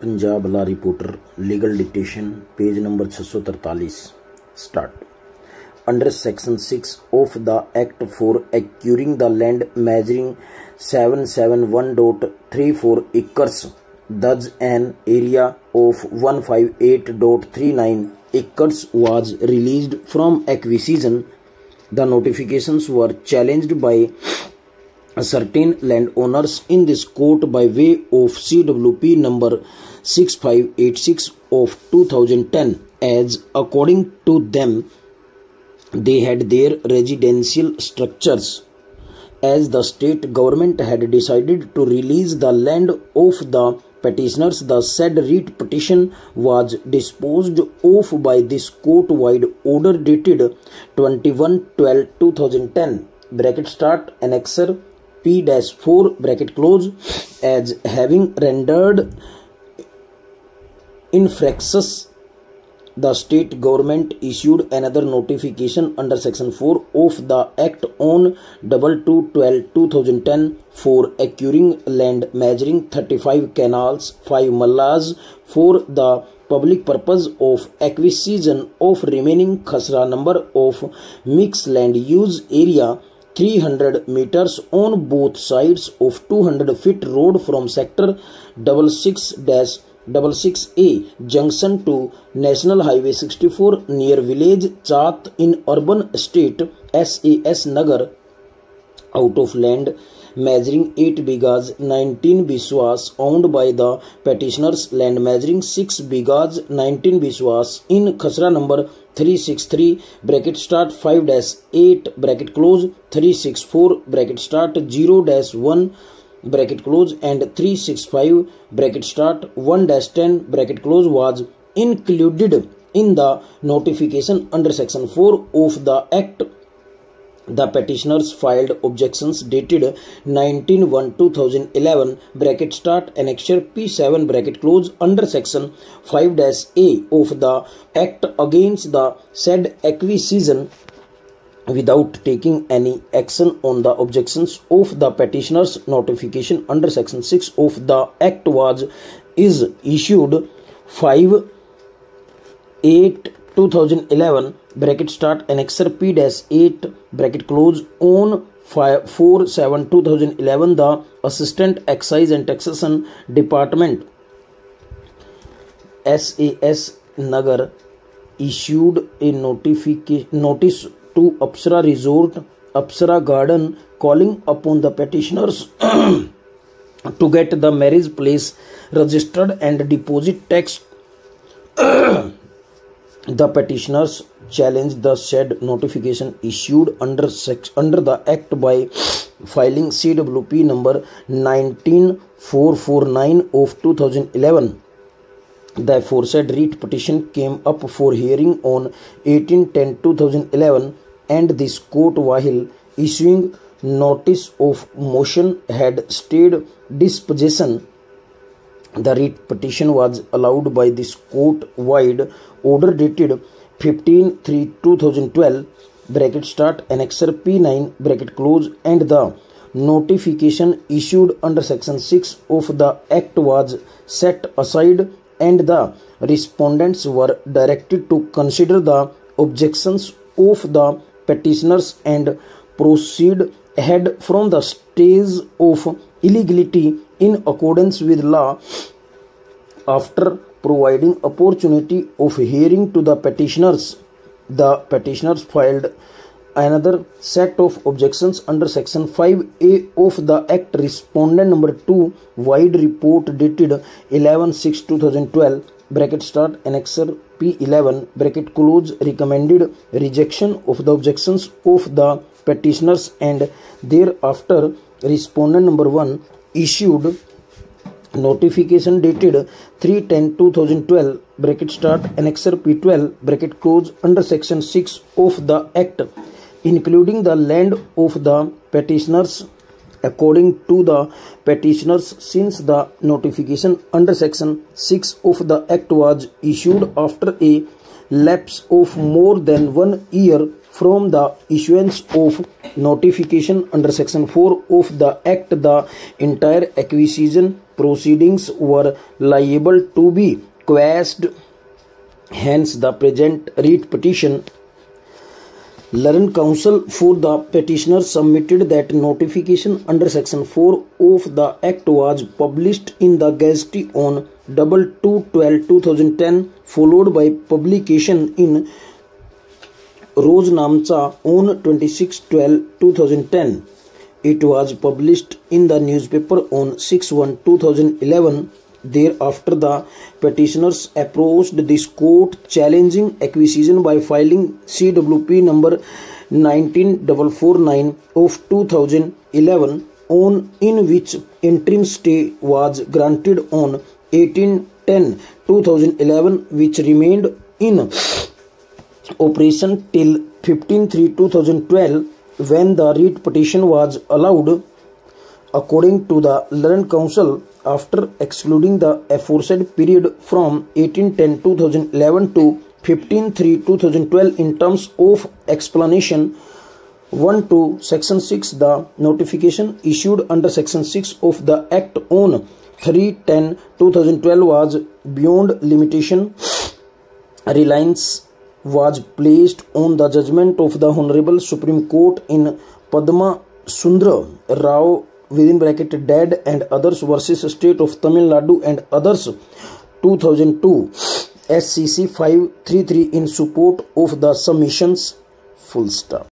Punjab law reporter legal dictation page number 643 start. Under Section 6 of the Act for acquiring the land measuring 771.34 acres, thus an area of 158.39 acres was released from acquisition. The notifications were challenged by certain landowners in this court by way of CWP number 6586 of 2010, as according to them they had their residential structures. As the state government had decided to release the land of the petitioners, the said writ petition was disposed of by this court-wide order dated 21/12/2010 bracket start annexer P-4 bracket close as having rendered infractious. The state government issued another notification under Section 4 of the Act on 22/12/2010 for acquiring land measuring 35 canals, 5 mallas for the public purpose of acquisition of remaining khasra number of mixed land use area 300 meters on both sides of 200 feet road from sector 66-66A junction to National Highway 64 near village Chat in urban estate SAS Nagar, out of land measuring 8 bighas 19 biswas owned by the petitioners, land measuring 6 bighas 19 biswas in khasra number 363 bracket start 5-8 bracket close 364 bracket start 0-1 bracket close and 365 bracket start 1-10 bracket close was included in the notification under Section 4 of the Act. The petitioners filed objections dated 19/1/2011 bracket start annexure P7 bracket close under Section 5-A of the Act against the said acquisition without taking any action on the objections of the petitioners. Notification under Section 6 of the Act is issued 5/8/2011 bracket start annexer P-8 bracket close on 4/7/2011. The Assistant Excise and Taxation Department SAS Nagar issued a notice to Apsara Resort, Apsara Garden, calling upon the petitioners to get the marriage place registered and deposit tax. The petitioners challenged the said notification issued under the Act by filing CWP number 19449 of 2011. The aforesaid writ petition came up for hearing on 18/10/2011, and this court, while issuing notice of motion, had stayed disposition. The writ petition was allowed by this court-wide order dated 15/3/2012 bracket start annexer P9 bracket close, and the notification issued under Section 6 of the Act was set aside, and the respondents were directed to consider the objections of the petitioners and proceed ahead from the stage of illegality in accordance with law. After providing opportunity of hearing to the petitioners filed another set of objections under Section 5A of the Act. Respondent number 2 wide report dated 11/6/2012 bracket start annexer P11 bracket close recommended rejection of the objections of the petitioners, and thereafter respondent number 1 issued notification dated 3/10/2012 bracket start annexer P12 bracket close under Section 6 of the Act, including the land of the petitioners. According to the petitioners, since the notification under Section 6 of the Act was issued after a lapse of more than 1 year from the issuance of notification under Section 4 of the Act, the entire acquisition proceedings were liable to be quashed. Hence, the present writ petition. Learned counsel for the petitioner submitted that notification under Section 4 of the Act was published in the Gazette on 22/12/2010, followed by publication in Roznamcha on 26/12/2010. It was published in the newspaper on 6/1/2011. Thereafter, the petitioners approached this court challenging acquisition by filing CWP number 19449 of 2011, in which interim stay was granted on 18/10/2011, which remained in operation till 15/3/2012, when the writ petition was allowed. According to the learned counsel, after excluding the aforesaid period from 18/10/2011 to 15/3/2012 in terms of explanation 1 to Section 6, the notification issued under Section 6 of the Act on 3/10/2012 was beyond limitation. Reliance was placed on the judgment of the Honorable Supreme Court in Padma Sundra Rao (Dead and others versus State of Tamil Nadu and others) 2002 SCC 533 in support of the submissions. Full stop.